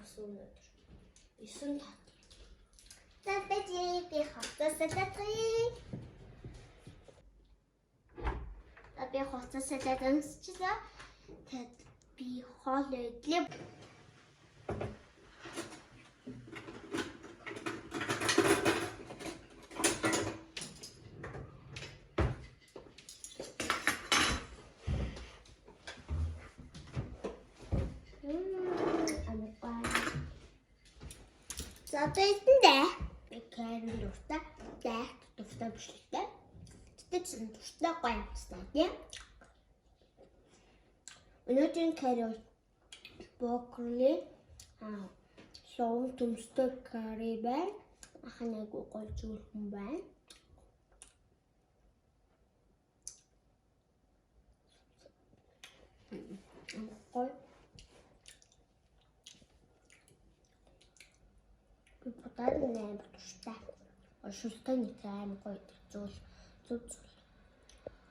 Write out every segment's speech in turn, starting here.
болсон өнөөдөр. 9 тоо. Тэтэжи би хоцсоосатай. Би хоцсоосатай дэмсчихлээ. Тэгэд би хоол идлээ. За тэтэндээ би кэрэн дуртай, дуртай биш л дээ. Тэтэч дуртай гоё юмстай тийм. Өнөөдрийн кэрэ брокколи шоу төмстэй карри байна. Ахнаг гоё зүрхэн байна. Гоё. Бодоод нэ бодчихтай. Шүлтэй нэг аим гоё зүйл зүг.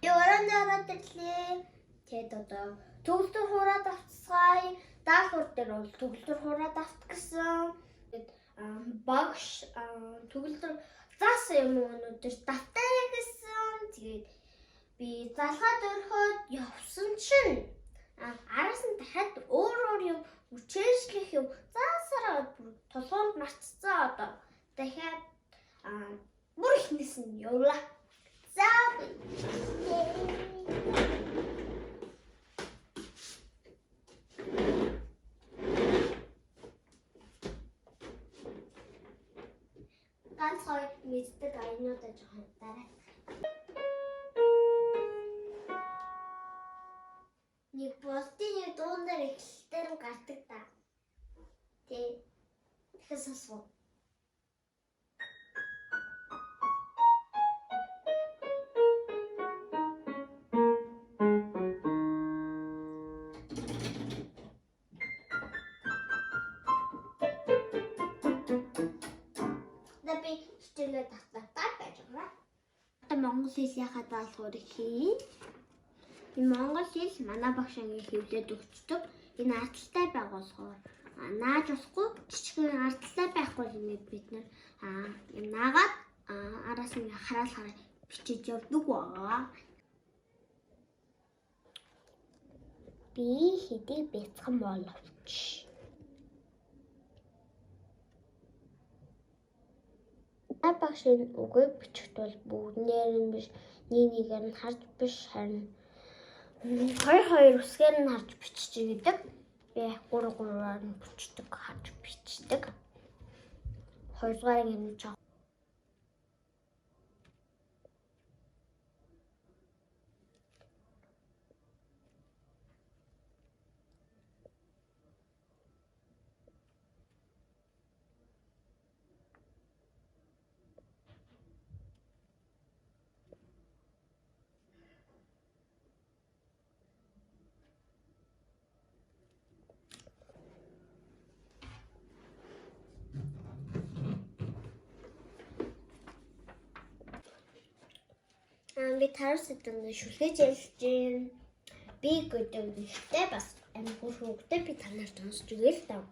Яарандаа тэтлээ. Тэд одоо төгөлтөр хураад авцгаая. Даалгавар дээр бол төгөлтөр хураад авт гэсэн. Багш төгөлтөр заасан юм өнөөдөр давтаа гэсэн. Тэгээд би залгаад өрхөд явсан чинь араас нь дахиад өөр юм үчээшлэх юм заасараа толгоонд марцсан одоо дахиад бүр ихнээс нь явлаа. За ганц хоёр мэддэг аянуудаа жоохон дараа. Нэг болтын дуунаар эхлэлтээр гардаг та. Тэ. Тэгэхээр сонсвоо. Наби хичээлээ татдаг байж байгаа. Монгол хэлийнхаа даалгаврыг хийн. Энэ монгол хэл манай багш ангийн хэвлээд өгчдөг. Энэ ардталтай байгуулахаар нааж болохгүй жижигхэн ардталтай байхгүй юм бид нар юм наагаад араас нь хараалахаар бичиж явдаг байгаа. Би хэдий бяцхан боловч багшийн үгийг бичихд бол бүгднээр нь биш нэгээр нь харж биш харин хоёр үсгээр нь харж бичиж идэг. Би 3-3-аар нь бичдэг, харж бичдэг. Хоёрдугаар нь жоо. Би тарс эдэнд шүлгэж ялж байна. Би гэдэг бас амир хөвгтэй би танаар сонсч игээл тав.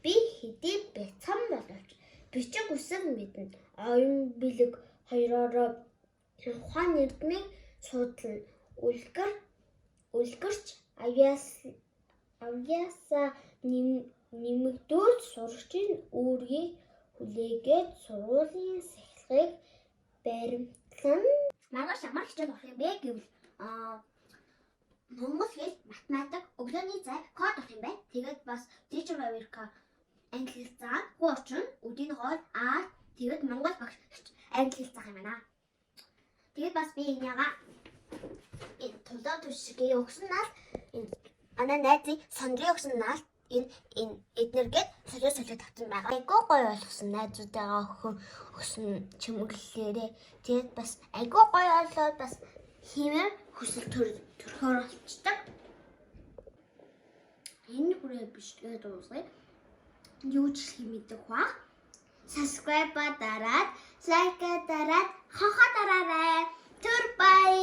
Би хэдий бяцхан боловч бичиг үсэг мэднэ. Оюун бэлэг хоёроо ухаан эрдмийг судлан үлгэрч авьяасаа нэмэгдүүлж сурагчийн үүргийг хүлээгээд сургуулийн сахилгыг баримтлан маргааш ямар хичээл болох юм бэ гэвэл монгол хэл, математик, өглөөний зай, код болох юм байна. Тэгээд бас teacher America англи хэл заах, хүү орчин, өдийн хоол, тэгээд монгол багш англи хэл заах юм байна. Тэгээд бас би энийгээ энэ тулаа төвшгийн өгснээр энэ манай найзын сондрын өгснээр энэ эднэргээд солио тавьсан байгаа. Айгуу гоё болгосон найзуудаагаа өгсөн чимэглэлээрээ тэгээд бас айгуу гоё болоод бас хэмээн хүсэл төрхөөр болчдаг. Энэ хүрээ биш тэгээд дуусгая. Юу ч хэлэх мэддэг баа. Subscribe дараад, like дараад, хохоо дараарай. Түр бай.